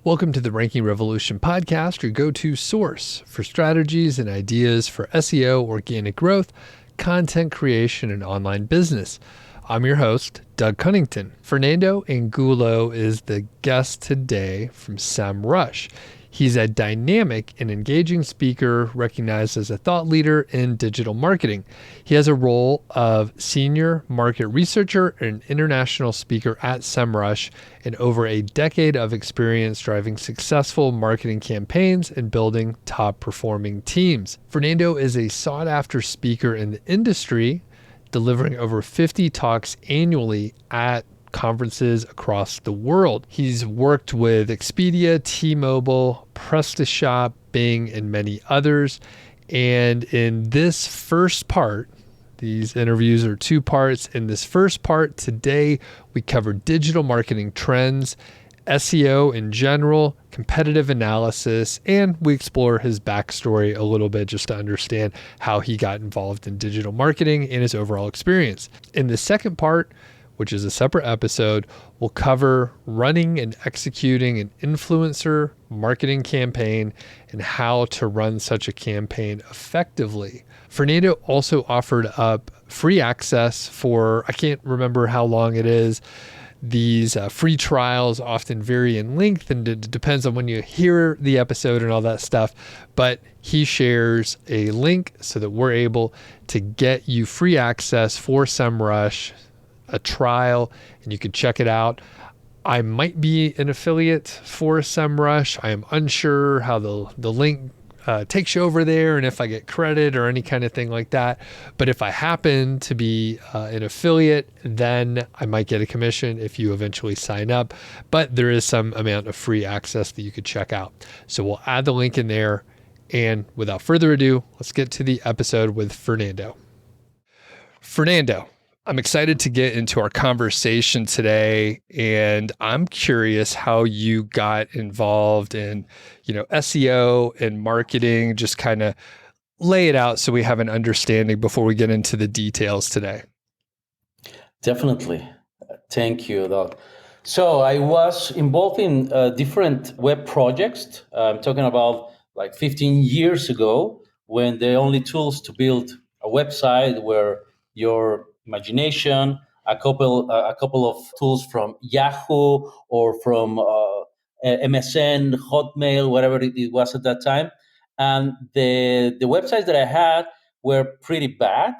Welcome to the Ranking Revolution podcast, your go-to source for strategies and ideas for SEO, organic growth, content creation, and online business. I'm your host, Doug Cunnington. Fernando Angulo is the guest today from Semrush. He's a dynamic and engaging speaker recognized as a thought leader in digital marketing. He has a role of senior market researcher and international speaker at Semrush and over a decade of experience driving successful marketing campaigns and building top performing teams. Fernando is a sought after speaker in the industry, delivering over 50 talks annually at conferences across the world. He's worked with Expedia, T-Mobile, PrestaShop, Bing, and many others. And in this first part, these interviews are two parts. In this first part today, we cover digital marketing trends, SEO in general, competitive analysis, and we explore his backstory a little bit just to understand how he got involved in digital marketing and his overall experience. In the second part, which is a separate episode, we'll cover running and executing an influencer marketing campaign and how to run such a campaign effectively. Fernando also offered up free access for, I can't remember how long it is. These free trials often vary in length and it depends on when you hear the episode and all that stuff, but he shares a link so that we're able to get you free access for Semrush, a trial, and you can check it out. I might be an affiliate for Semrush. I am unsure how the link takes you over there and if I get credit or any kind of thing like that. But if I happen to be an affiliate, then I might get a commission if you eventually sign up. But there is some amount of free access that you could check out. So we'll add the link in there. And without further ado, let's get to the episode with Fernando. Fernando, I'm excited to get into our conversation today, and I'm curious how you got involved in, SEO and marketing. Just kind of lay it out so we have an understanding before we get into the details today. Definitely. Thank you, Doug. So I was involved in different web projects. I'm talking about like 15 years ago, when the only tools to build a website were your imagination, a couple of tools from Yahoo or from MSN, Hotmail, whatever it was at that time. And the websites that I had were pretty bad,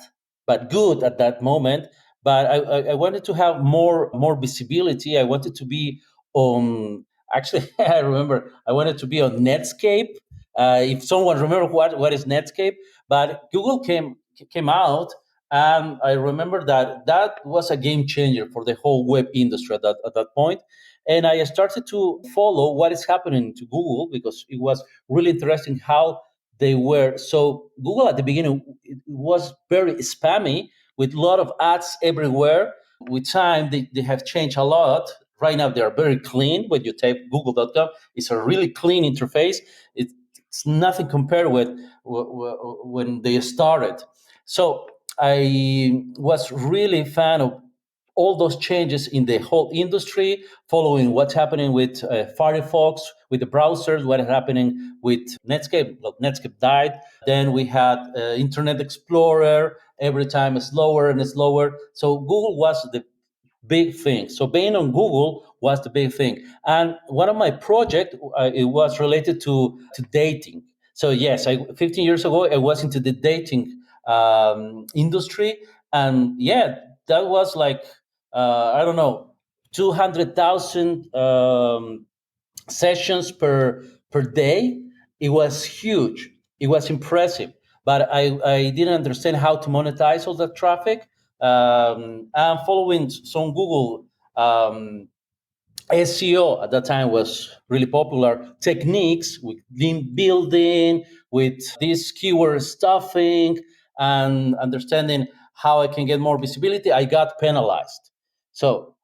but good at that moment. But I wanted to have more visibility. I wanted to be on. Actually, I remember I wanted to be on Netscape. If someone remember what is Netscape, but Google came out, and I remember that was a game changer for the whole web industry at that point. And I started to follow what is happening to Google because it was really interesting how they were. So Google at the beginning, it was very spammy with a lot of ads everywhere. With time, they have changed a lot. Right now, they are very clean. When you type google.com, it's a really clean interface. It's nothing compared with when they started. So I was really a fan of all those changes in the whole industry, following what's happening with Firefox, with the browsers, what is happening with Netscape. Well, Netscape died. Then we had Internet Explorer, every time slower and slower. So Google was the big thing. So being on Google was the big thing. And one of my projects, it was related to dating. So yes, 15 years ago, I was into the dating industry. And yeah, that was like, I don't know, 200,000 sessions per day. It was huge. It was impressive. But I didn't understand how to monetize all that traffic. And following some Google SEO at that time was really popular techniques with link building, with this keyword stuffing, and understanding how I can get more visibility. I got penalized. So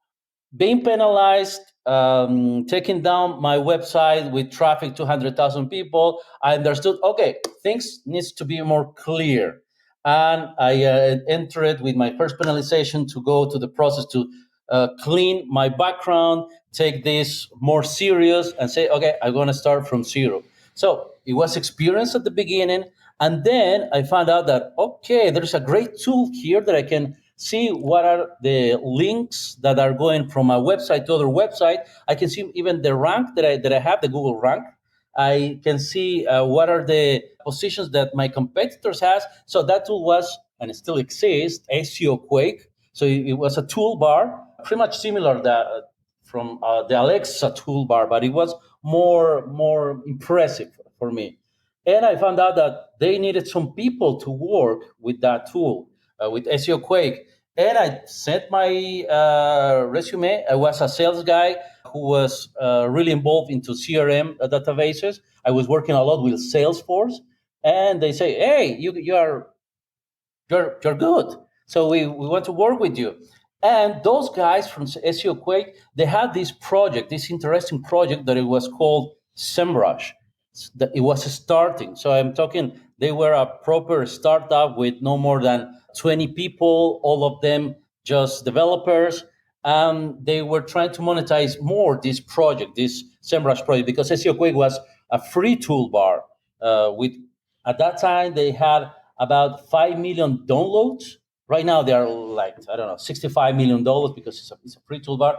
being penalized, taking down my website with traffic 200,000 people, I understood, okay, things needs to be more clear. And I entered with my first penalization to go to the process to clean my background, take this more serious, and say, okay, I'm going to start from zero. So it was experience at the beginning. And then I found out that, okay, there's a great tool here that I can see what are the links that are going from a website to other website. I can see even the rank that I have, the Google rank. I can see what are the positions that my competitors has. So that tool was, and it still exists, SEO Quake. So it was a toolbar, pretty much similar from the Alexa toolbar, but it was more impressive for me. And I found out that they needed some people to work with that tool, with SEO Quake. And I sent my resume. I was a sales guy who was really involved into CRM databases. I was working a lot with Salesforce, and they say, "Hey, you're good. So we want to work with you." And those guys from SEO Quake, they had this project, this interesting project that it was called Semrush. That it was starting. So I'm talking, they were a proper startup with no more than 20 people, all of them just developers. They were trying to monetize more this project, this Semrush project, because SEO Quake was a free toolbar. With At that time, they had about 5 million downloads. Right now, they are like, I don't know, $65 million because it's a free toolbar.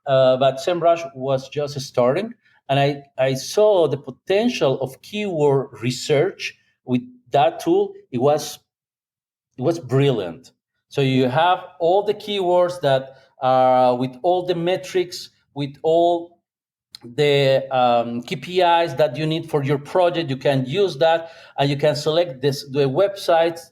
But SEMrush was just starting. And I saw the potential of keyword research with that tool. It was brilliant. So you have all the keywords that are with all the metrics, with all the KPIs that you need for your project. You can use that, and you can select the websites,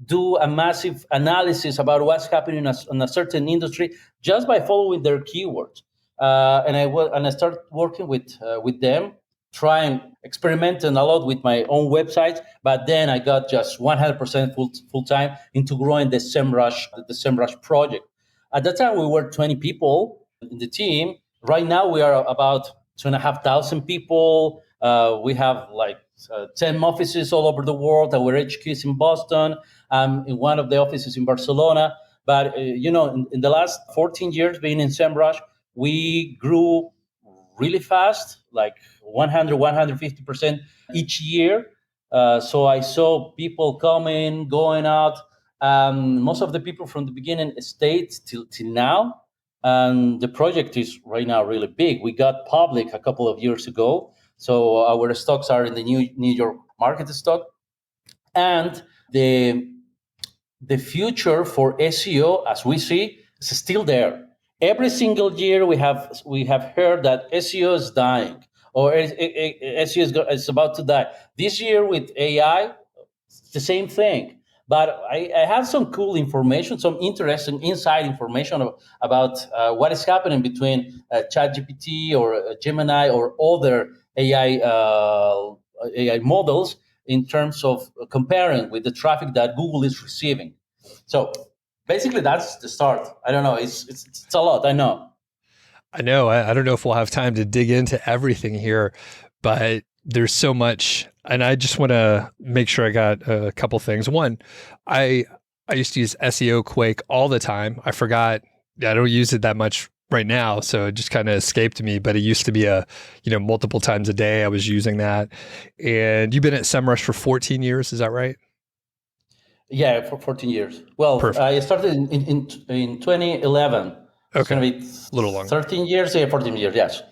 do a massive analysis about what's happening in a certain industry just by following their keywords. And I started working with them, trying experimenting a lot with my own websites. But then I got just 100% full time into growing the SEMrush project. At that time, we were 20 people in the team. Right now, we are about 2,500 people. We have like 10 offices all over the world. Our HQ is in Boston. In one of the offices in Barcelona. But in the last 14 years being in SEMrush, we grew really fast, like 100, 150% each year. So I saw people coming, going out. Most of the people from the beginning stayed till now. And the project is right now really big. We got public a couple of years ago. So our stocks are in the New York market stock. And the future for SEO, as we see, is still there. Every single year, we have heard that SEO is dying, or SEO is about to die. This year with AI, it's the same thing. But I have some cool information, some interesting inside information about what is happening between ChatGPT or Gemini or other AI models in terms of comparing with the traffic that Google is receiving. So basically, that's the start. I don't know. It's a lot. I know. I know. I don't know if we'll have time to dig into everything here, but there's so much. And I just want to make sure I got a couple things. One, I I used to use SEO Quake all the time. I forgot. I don't use it that much right now, so it just kind of escaped me. But it used to be multiple times a day I was using that. And you've been at Semrush for 14 years, is that right? Yeah, for 14 years. Well, Perfect. I started in 2011. It's going Okay. to be A little longer. 13 years, yeah, 14 years, yes.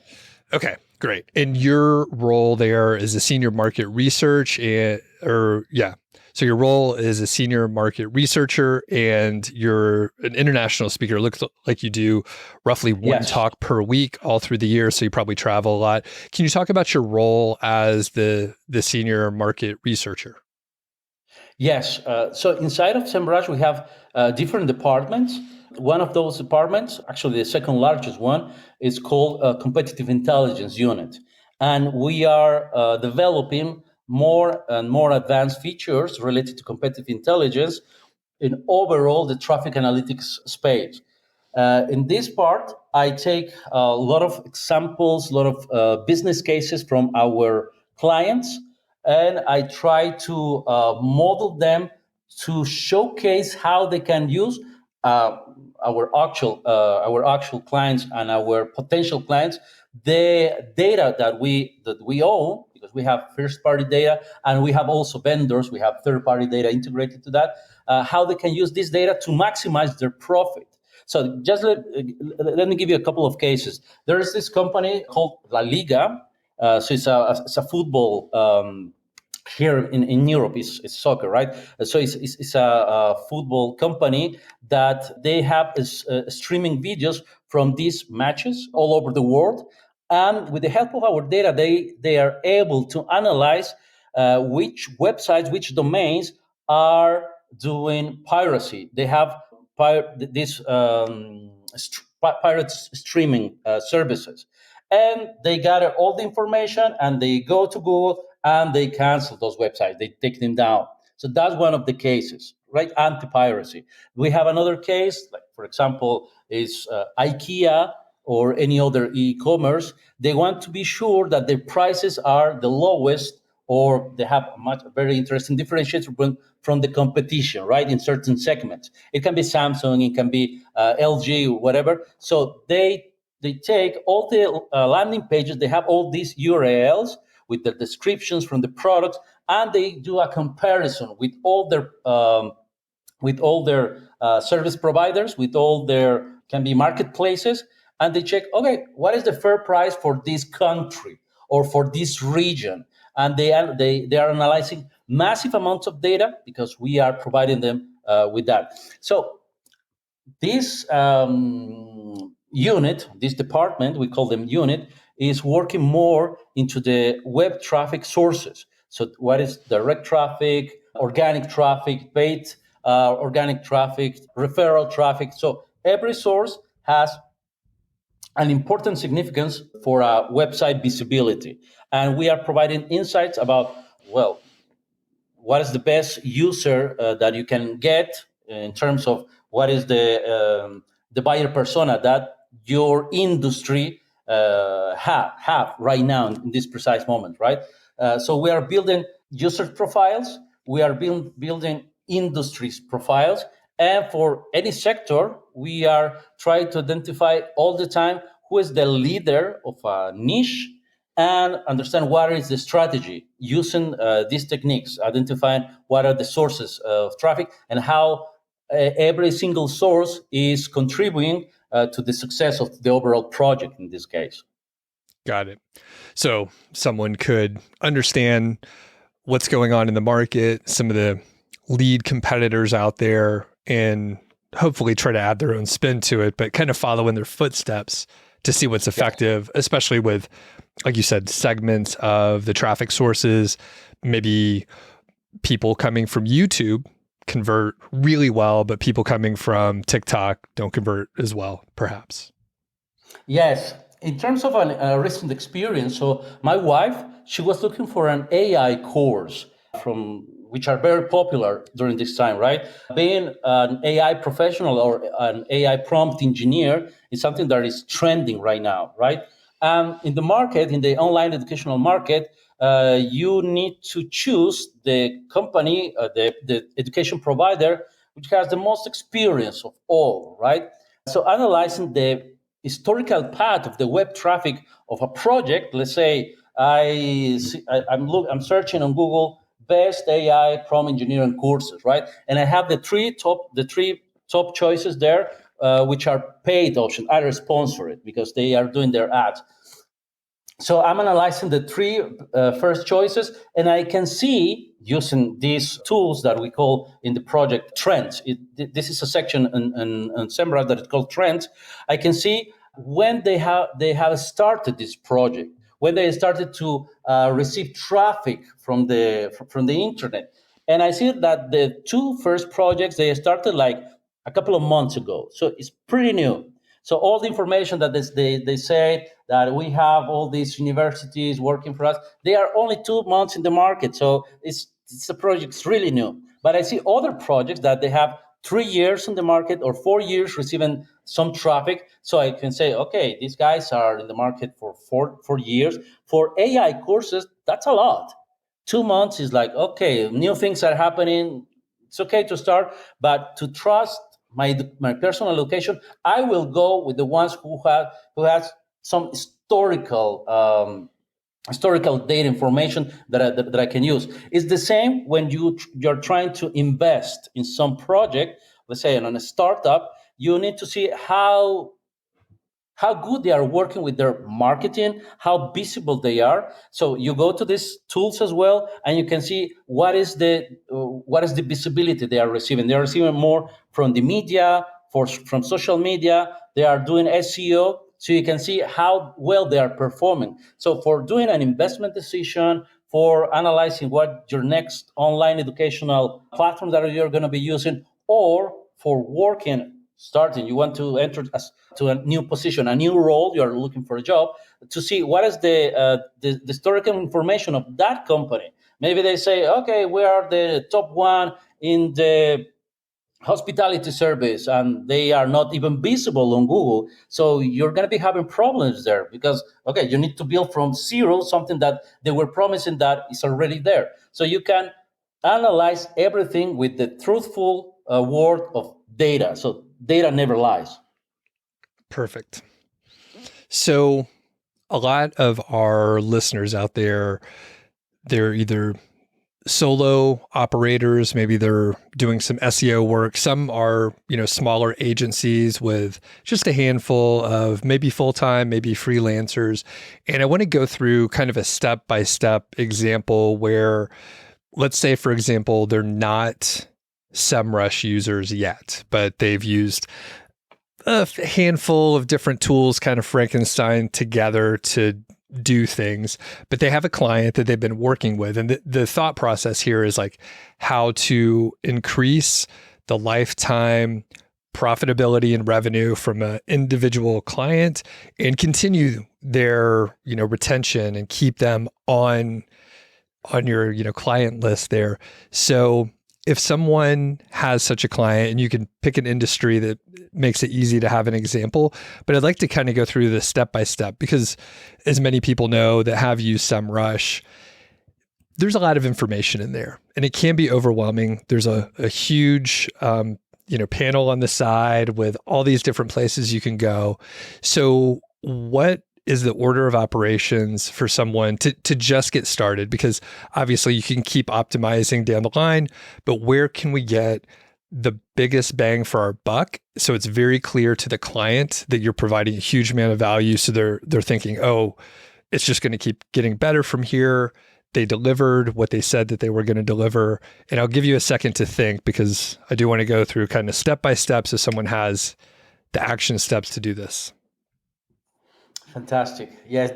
Okay, great. And your role there is a senior market research So your role is a senior market researcher and you're an international speaker. It looks like you do roughly one Yes. talk per week all through the year. So you probably travel a lot. Can you talk about your role as the senior market researcher? Yes. So inside of SEMrush, we have different departments. One of those departments, actually the second largest one, is called Competitive Intelligence Unit. And we are developing more and more advanced features related to competitive intelligence in overall the traffic analytics space. In this part, I take a lot of examples, a lot of business cases from our clients, and I try to model them to showcase how they can use our actual clients and our potential clients the data that we own, because we have first party data and we have also vendors, we have third party data integrated to that, how they can use this data to maximize their profit. So just let me give you a couple of cases. There is this company called La Liga. So it's a football here in Europe is soccer, right? So it's a football company that they have streaming videos from these matches all over the world, and with the help of our data, they are able to analyze which websites, which domains are doing piracy. They have these pirate streaming services, and they gather all the information and they go to Google and they cancel those websites. They take them down. So that's one of the cases, right? Anti-piracy. We have another case, like for example, is IKEA or any other e-commerce. They want to be sure that their prices are the lowest, or they have very interesting differentiators from the competition, right? In certain segments, it can be Samsung, it can be LG, whatever. So they take all the landing pages. They have all these URLs with the descriptions from the products, and they do a comparison with all their service providers, with all their can be marketplaces, and they check, okay, what is the fair price for this country or for this region, and they are analyzing massive amounts of data because we are providing them with that. So this unit, this department, we call them unit, is working more into the web traffic sources. So what is direct traffic, organic traffic, paid organic traffic, referral traffic. So every source has an important significance for website visibility. And we are providing insights about, well, what is the best user that you can get in terms of what is the buyer persona that your industry have right now in this precise moment, right? So we are building user profiles, we are building industries profiles, and for any sector, we are trying to identify all the time who is the leader of a niche and understand what is the strategy using these techniques, identifying what are the sources of traffic and how every single source is contributing to the success of the overall project in this case. Got it. So someone could understand what's going on in the market, some of the lead competitors out there, and hopefully try to add their own spin to it, but kind of follow in their footsteps to see what's effective, especially with, like you said, segments of the traffic sources. Maybe people coming from YouTube convert really well, but people coming from TikTok don't convert as well, perhaps. Yes. In terms of a recent experience, so my wife, she was looking for an AI course from which are very popular during this time, right? Being an AI professional or an AI prompt engineer is something that is trending right now, right? In the market, in the online educational market, you need to choose the company, the education provider, which has the most experience of all, right? So analyzing the historical path of the web traffic of a project, let's say I'm searching on Google best AI prompt engineering courses, right? And I have the three top choices there, which are paid options, either sponsored because they are doing their ads. So I'm analyzing the three first choices, and I can see using these tools that we call in the project trends. This is a section in Semrush that is called trends. I can see when they have started this project, when they started to receive traffic from the internet, and I see that the two first projects they started like a couple of months ago, so it's pretty new. So all the information that they say that we have all these universities working for us, they are only 2 months in the market. So it's a project, it's really new. But I see other projects that they have 3 years in the market or 4 years receiving some traffic. So I can say, okay, these guys are in the market for four years. For AI courses, that's a lot. 2 months is like, okay, new things are happening. It's okay to start, but to trust my personal location, I will go with the ones who has some historical data information that I can use. It's the same when you're trying to invest in some project, let's say on a startup. You need to see how good they are working with their marketing, how visible they are. So you go to these tools as well, and you can see what is the visibility they are receiving. They are receiving more from the media, from social media. They are doing SEO, so you can see how well they are performing. So for doing an investment decision, for analyzing what your next online educational platform that you're going to be using, or for working starting, you want to enter to a new position, a new role, you are looking for a job, to see what is the historical information of that company. Maybe they say, okay, we are the top one in the hospitality service, and they are not even visible on Google. So you're going to be having problems there, because okay, you need to build from zero something that they were promising that is already there. So you can analyze everything with the truthful word of data. So data never lies. Perfect. So a lot of our listeners out there, they're either solo operators, maybe they're doing some SEO work. Some are, smaller agencies with just a handful of maybe full-time, maybe freelancers. And I want to go through kind of a step-by-step example where, let's say, for example, they're not Semrush users yet, but they've used a handful of different tools kind of Frankenstein together to do things, but they have a client that they've been working with. And the thought process here is like how to increase the lifetime profitability and revenue from an individual client and continue their, retention and keep them on your, client list there. So if someone has such a client, and you can pick an industry that makes it easy to have an example, but I'd like to kind of go through this step by step, because as many people know that have used Semrush, there's a lot of information in there and it can be overwhelming. There's a huge, panel on the side with all these different places you can go. So what is the order of operations for someone to just get started? Because obviously you can keep optimizing down the line, but where can we get the biggest bang for our buck? So it's very clear to the client that you're providing a huge amount of value. So they're thinking, oh, it's just going to keep getting better from here. They delivered what they said that they were going to deliver. And I'll give you a second to think, because I do want to go through kind of step by step so someone has the action steps to do this. Fantastic. Yes,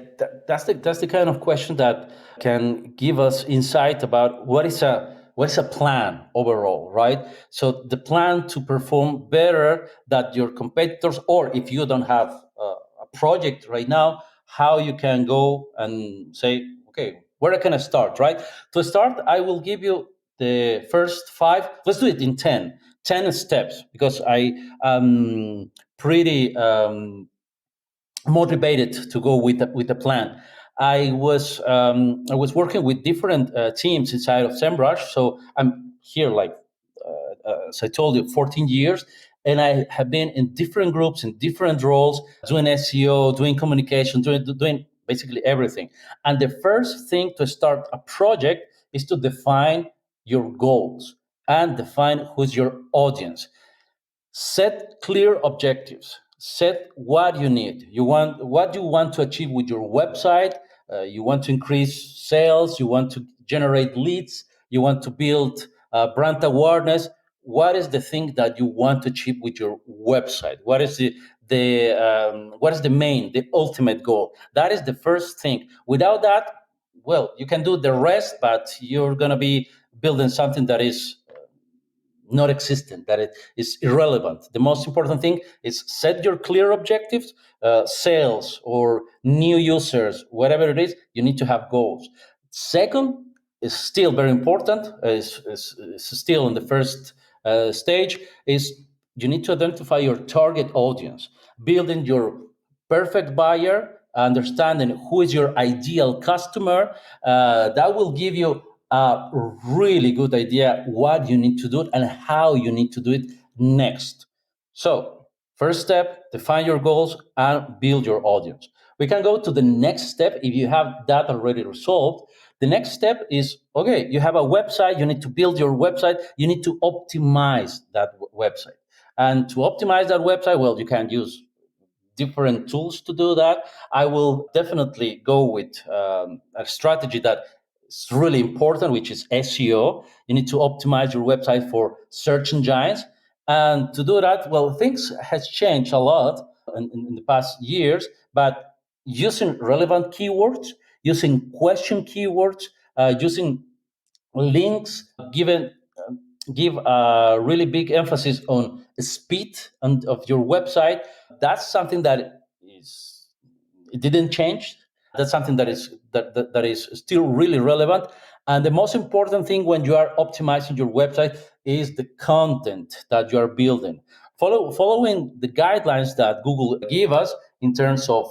that's the kind of question that can give us insight about what is a plan overall, right? So the plan to perform better than your competitors, or if you don't have a project right now, how you can go and say, okay, where can I start, right? To start, I will give you the first 5. Let's do it in 10 steps, because I am pretty motivated to go with the plan. I was working with different teams inside of Semrush, so I'm here like as I told you, 14 years, and I have been in different groups in different roles, doing SEO, doing communication, doing basically everything. And the first thing to start a project is to define your goals and define who's your audience. Set clear objectives. Set what you need. What you want to achieve with your website. You want to increase sales. You want to generate leads. You want to build brand awareness. What is the thing that you want to achieve with your website? What is the ultimate goal? That is the first thing. Without that, well, you can do the rest, but you're gonna be building something that is not existent, that it is irrelevant. The most important thing is set your clear objectives, sales or new users, whatever it is, you need to have goals. Second is still very important, is still in the first stage, is you need to identify your target audience, building your perfect buyer, understanding who is your ideal customer. That will give you a really good idea what you need to do and how you need to do it next. So, first step, define your goals and build your audience. We can go to the next step if you have that already resolved. The next step is okay, you have a website, you need to build your website, you need to optimize that website. And to optimize that website, well, you can use different tools to do that. I will definitely go with a strategy that is really important, which is SEO. You need to optimize your website for search engines. And to do that, well, things has changed a lot in the past years, but using relevant keywords, using question keywords, using links, give a really big emphasis on speed and of your website. That's something that is it didn't change. That's something that is still really relevant. And the most important thing when you are optimizing your website is the content that you are building. Following the guidelines that Google give us in terms of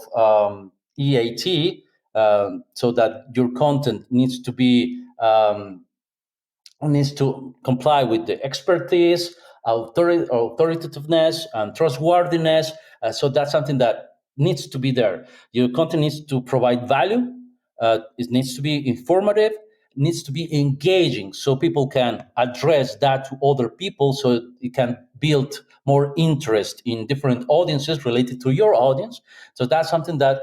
EAT, so that your content needs to comply with the expertise, authoritativeness, and trustworthiness. So that's something that needs to be there. Your content needs to provide value. It needs to be informative. Needs to be engaging, so people can address that to other people, so it can build more interest in different audiences related to your audience. So that's something that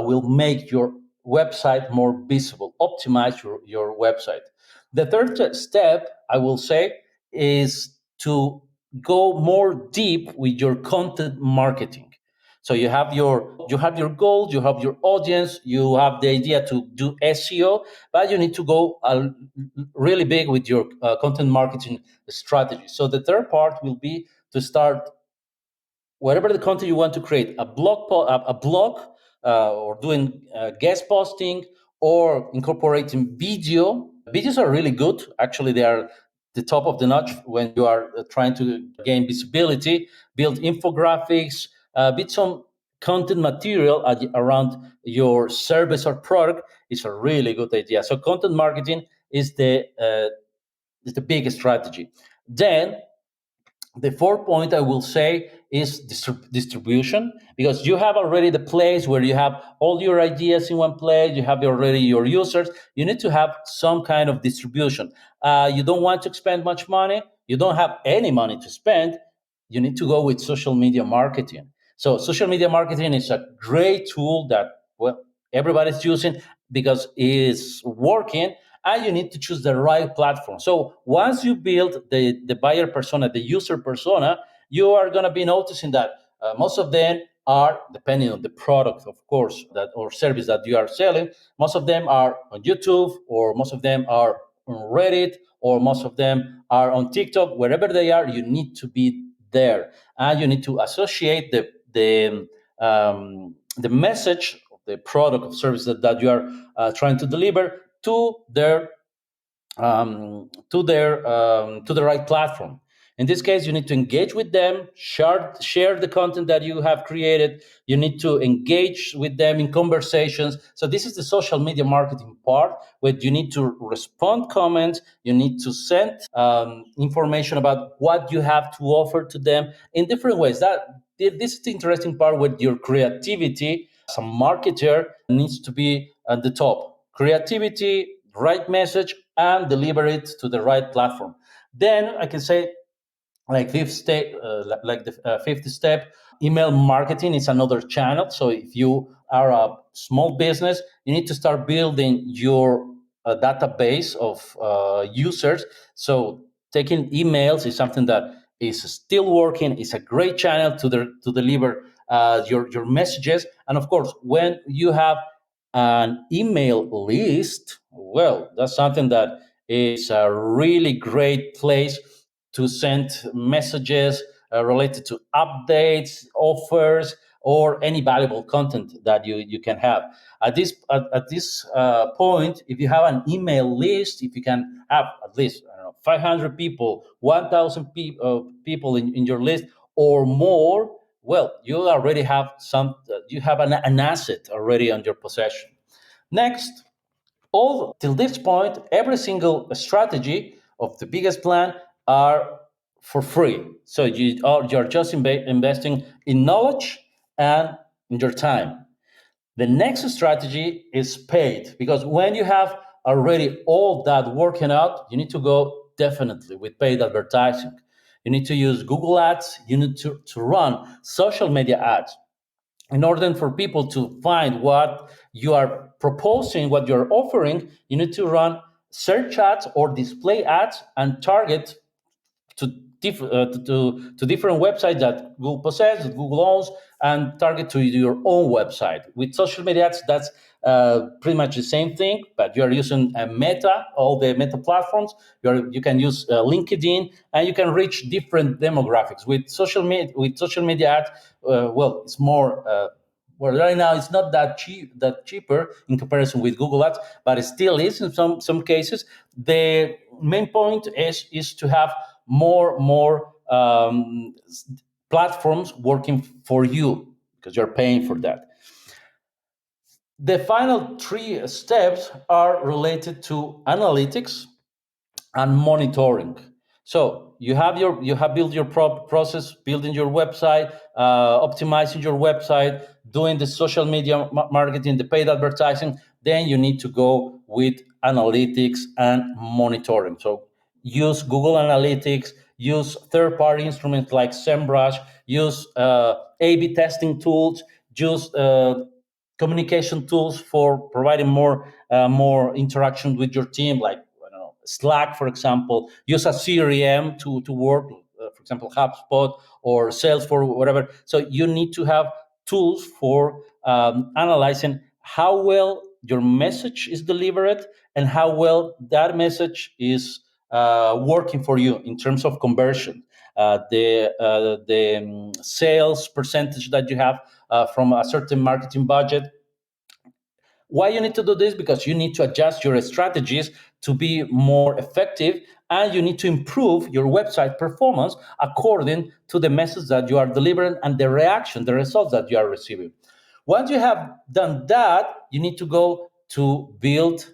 will make your website more visible. Optimize your website. The third step, I will say, is to go more deep with your content marketing. So you have your goals, you have your audience, you have the idea to do SEO, but you need to go really big with your content marketing strategy. So the third part will be to start whatever the content you want to create, a blog, or doing guest posting, or incorporating video. Videos are really good. Actually, they are the top of the notch when you are trying to gain visibility, build infographics, build some content material around your service or product. Is a really good idea. So content marketing is the biggest strategy. Then the fourth point I will say is distribution, because you have already the place where you have all your ideas in one place, you have already your users. You need to have some kind of distribution. You don't want to spend much money, you don't have any money to spend, you need to go with social media marketing. So social media marketing is a great tool that, well, everybody's using because it's working, and you need to choose the right platform. So once you build the buyer persona, the user persona, you are going to be noticing that most of them are, depending on the product, of course, that or service that you are selling, most of them are on YouTube, or most of them are on Reddit, or most of them are on TikTok. Wherever they are, you need to be there, and you need to associate the message of the product or service that you are trying to deliver to the right platform. In this case, you need to engage with them, share the content that you have created. You need to engage with them in conversations. So this is the social media marketing part, where you need to respond comments. You need to send information about what you have to offer to them in different ways. This is the interesting part, where your creativity as a marketer needs to be at the top. Creativity, right message, and deliver it to the right platform. Then I can say, fifth step, email marketing is another channel. So if you are a small business, you need to start building your database of users. So taking emails is something that is still working. It's a great channel to deliver your messages. And of course, when you have an email list, well, that's something that is a really great place to send messages related to updates, offers, or any valuable content that you can have. At this point, if you have an email list, if you can have at least, I don't know, 500 people, 1,000 people in your list or more, well, you already have you have an asset already on your possession. Next, all till this point, every single strategy of the biggest plan are for free. So you're just investing in knowledge and in your time. The next strategy is paid, because when you have already all that working out, you need to go definitely with paid advertising. You need to use Google Ads. You need to run social media ads in order for people to find what you are proposing, what you're offering. You need to run search ads or display ads and target to, to different websites that Google possesses, that Google owns, and target to your own website. With social media ads, that's pretty much the same thing, but you're using Meta, all the Meta platforms. You can use LinkedIn, and you can reach different demographics. With social media ads, well, it's more. Well, right now it's not that cheaper in comparison with Google Ads, but it still is in some cases. The main point is to have more platforms working for you, because you're paying for that. The final three steps are related to analytics and monitoring. So you have built your process, building your website, optimizing your website, doing the social media marketing, the paid advertising. Then you need to go with analytics and monitoring. So use Google Analytics, use third-party instruments like Semrush, use A/B testing tools, use communication tools for providing more interaction with your team, like Slack, for example. Use a CRM to work, for example, HubSpot or Salesforce, whatever. So you need to have tools for analyzing how well your message is delivered and how well that message is working for you in terms of conversion. The sales percentage that you have from a certain marketing budget. Why you need to do this? Because you need to adjust your strategies to be more effective, and you need to improve your website performance according to the message that you are delivering and the reaction, the results that you are receiving. Once you have done that, you need to go to build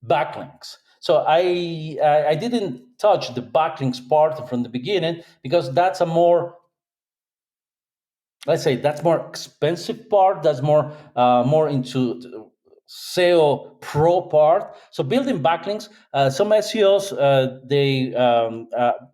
backlinks. So I didn't touch the backlinks part from the beginning, because that's a more, let's say, that's more expensive part. That's more into SEO pro part. So building backlinks, some SEOs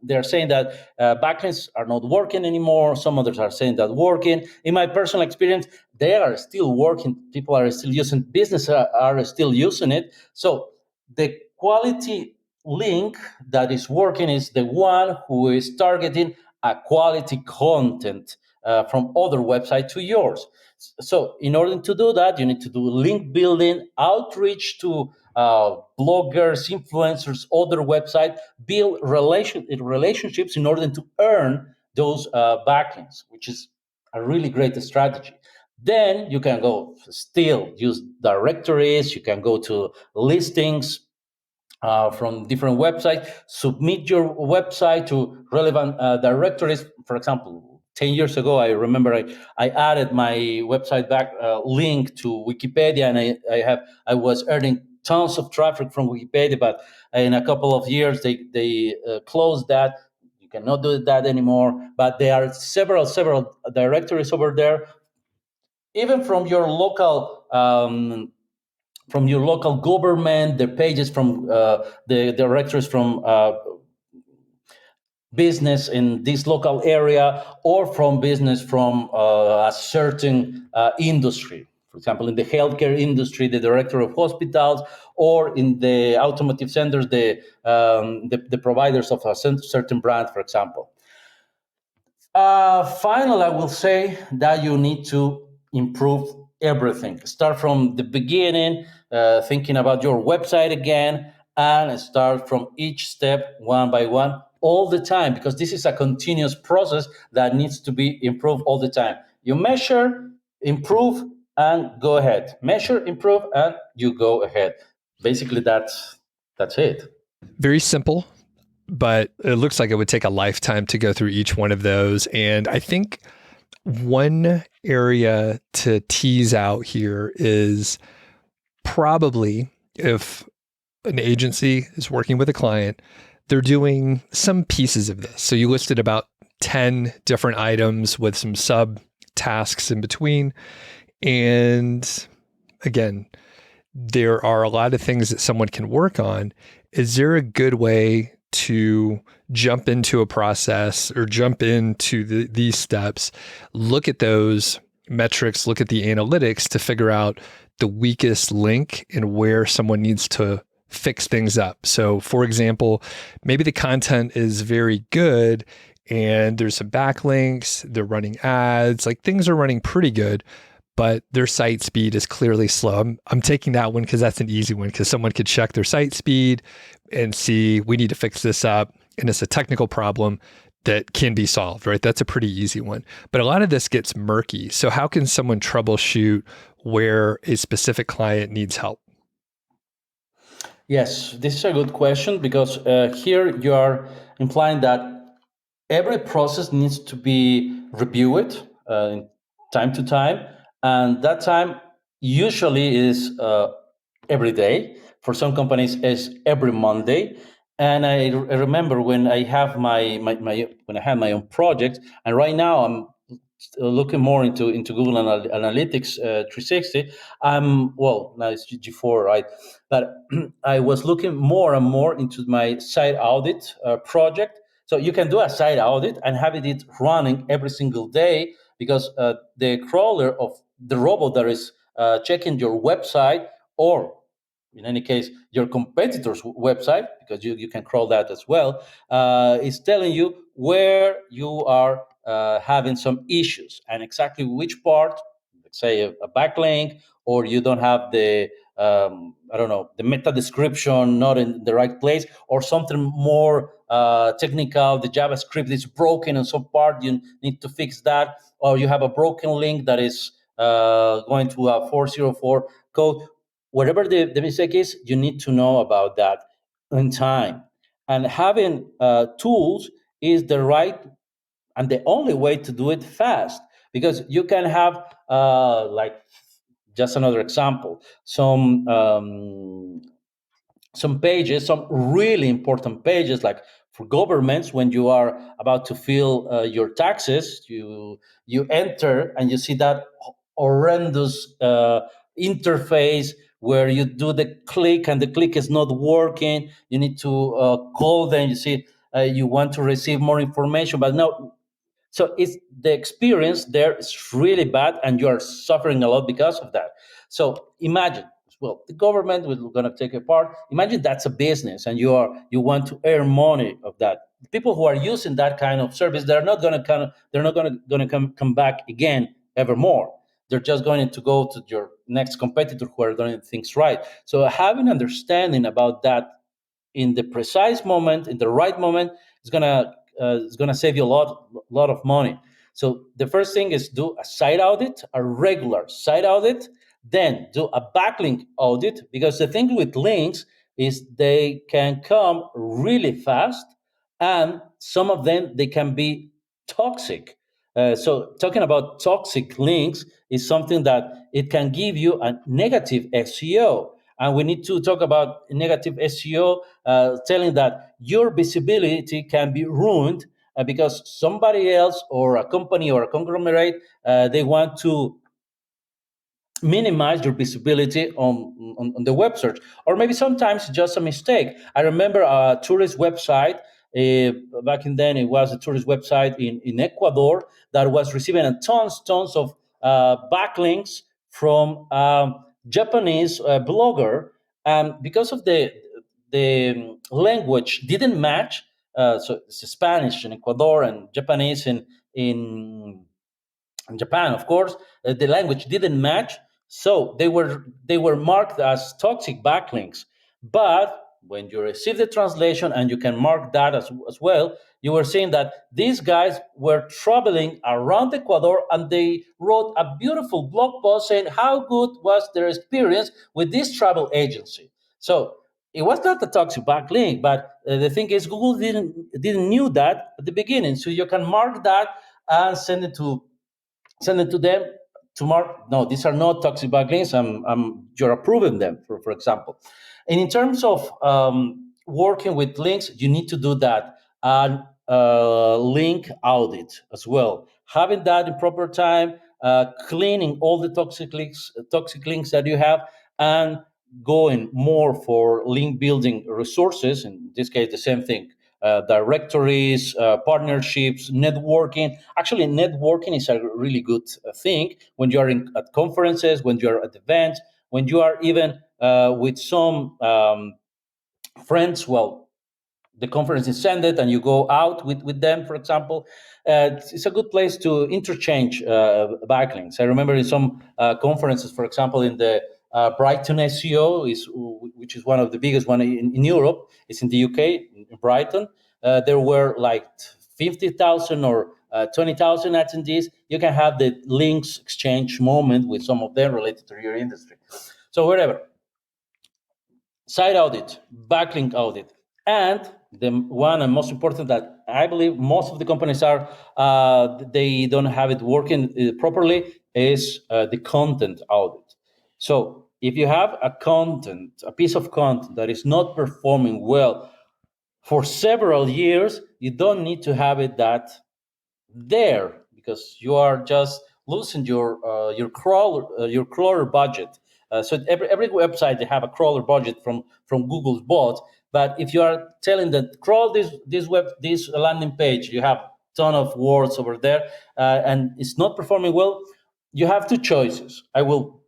they're saying that backlinks are not working anymore. Some others are saying that working. In my personal experience, they are still working. People are still using. Business are still using it. So the quality link that is working is the one who is targeting a quality content from other website to yours. So in order to do that, you need to do link building, outreach to bloggers, influencers, other websites, build relationships in order to earn those backlinks, which is a really great strategy. Then you can go still use directories. You can go to listings from different websites, submit your website to relevant directories. For example, 10 years ago, I remember I added my website back link to Wikipedia, and I was earning tons of traffic from Wikipedia, but in a couple of years, they closed that. You cannot do that anymore, but there are several directories over there, even from your local government, the pages from the directors from business in this local area, or from business from a certain industry. For example, in the healthcare industry, the director of hospitals, or in the automotive centers, the providers of a certain brand, for example. Finally, I will say that you need to improve everything. Start from the beginning, thinking about your website again, and start from each step one by one all the time, because this is a continuous process that needs to be improved all the time. You measure, improve, and go ahead. Measure, improve, and you go ahead. Basically, that's it. Very simple, but it looks like it would take a lifetime to go through each one of those. And I think one area to tease out here is probably if an agency is working with a client, they're doing some pieces of this. So you listed about 10 different items with some sub tasks in between. And again, there are a lot of things that someone can work on. Is there a good way to jump into a process or jump into these steps, look at those metrics, look at the analytics to figure out the weakest link and where someone needs to fix things up? So, for example, maybe the content is very good and there's some backlinks, they're running ads, like things are running pretty good, but their site speed is clearly slow. I'm taking that one because that's an easy one, because someone could check their site speed and see, we need to fix this up. And it's a technical problem that can be solved, right? That's a pretty easy one. But a lot of this gets murky. So how can someone troubleshoot where a specific client needs help? Yes, this is a good question, because here you are implying that every process needs to be reviewed time to time, and that time usually is every day. For some companies, is every Monday. And I remember when I have when I had my own project, and right now I'm looking more into Google Analytics 360. Now it's G4, right? But I was looking more and more into my site audit project. So you can do a site audit and have it running every single day, because the crawler of the robot that is checking your website, or in any case your competitor's website, because you can crawl that as well, is telling you where you are having some issues, and exactly which part, let's say a backlink, or you don't have the I don't know, the meta description not in the right place, or something more technical. The JavaScript is broken in some part, you need to fix that, or you have a broken link that is going to a 404 code. Whatever the mistake is, you need to know about that in time. And having tools is the right and the only way to do it fast, because you can have like, just another example, some pages, some really important pages, like for governments, when you are about to fill your taxes, you enter and you see that horrendous interface where you do the click and the click is not working. You need to call them. You see, you want to receive more information, but no. So it's the experience there is really bad, and you are suffering a lot because of that. So imagine, well, the government is going to take a part. Imagine that's a business, and you want to earn money of that. The people who are using that kind of service, they're not going to come back again ever more. They're just going to go to your next competitor who are doing things right. So having understanding about that in the precise moment, in the right moment, is gonna save you a lot of money. So the first thing is do a site audit, a regular site audit, then do a backlink audit, because the thing with links is they can come really fast, and some of them they can be toxic. So talking about toxic links is something that it can give you a negative SEO. And we need to talk about negative SEO, telling that your visibility can be ruined because somebody else, or a company or a conglomerate, they want to minimize your visibility on the web search, or maybe sometimes just a mistake. I remember a tourist website, back in then. It was a tourist website in Ecuador that was receiving tons of backlinks from Japanese blogger, and because of the language didn't match, so it's Spanish in Ecuador and Japanese in Japan, of course, the language didn't match, so they were marked as toxic backlinks. But when you receive the translation and you can mark that as well, you were seeing that these guys were traveling around Ecuador, and they wrote a beautiful blog post saying how good was their experience with this travel agency. So it was not a toxic backlink, but the thing is, Google didn't knew that at the beginning, so you can mark that and send it to them to mark. No, these are not toxic backlinks. You're approving them, for example. And in terms of working with links, you need to do that. And link audit as well. Having that in proper time, cleaning all the toxic links that you have, and going more for link building resources. In this case, the same thing. Directories, partnerships, networking. Actually, networking is a really good thing when you are at conferences, when you are at events, when you are even with some friends. Well, the conference is ended and you go out with them, for example. It's a good place to interchange backlinks. I remember in some conferences, for example, in the Brighton SEO, which is one of the biggest one in Europe. It's in the UK, in Brighton. There were like 50,000 or 20,000 attendees. You can have the links exchange moment with some of them related to your industry. So wherever. Site audit, backlink audit, and the one and most important that I believe most of the companies are they don't have it working properly is the content audit. So if you have a piece of content that is not performing well for several years, you don't need to have it that there, because you are just losing your crawler budget. So every website, they have a crawler budget from Google's bot. But if you are telling that crawl this landing page, you have a ton of words over there, and it's not performing well, you have two choices. I will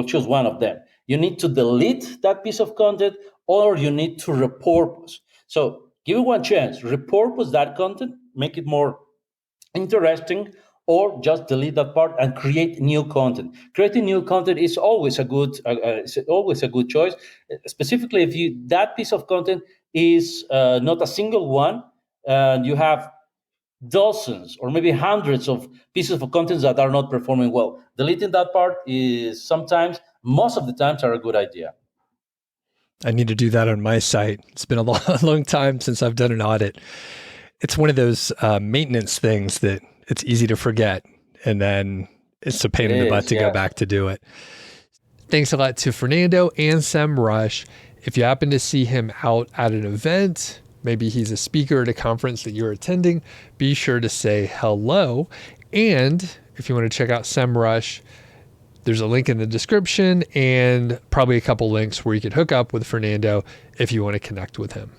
choose one of them. You need to delete that piece of content, or you need to repurpose. So give it one chance. Repurpose that content, make it more interesting, or just delete that part and create new content. Creating new content is always a good choice, specifically if that piece of content is not a single one, and you have dozens or maybe hundreds of pieces of content that are not performing well. Deleting that part is sometimes, most of the times, are a good idea. I need to do that on my site. It's been a long time since I've done an audit. It's one of those maintenance things that it's easy to forget, and then it's a pain in the butt to go back to do it. Thanks a lot to Fernando and Semrush. If you happen to see him out at an event, maybe he's a speaker at a conference that you're attending, be sure to say hello. And if you want to check out Semrush, there's a link in the description and probably a couple links where you can hook up with Fernando if you want to connect with him.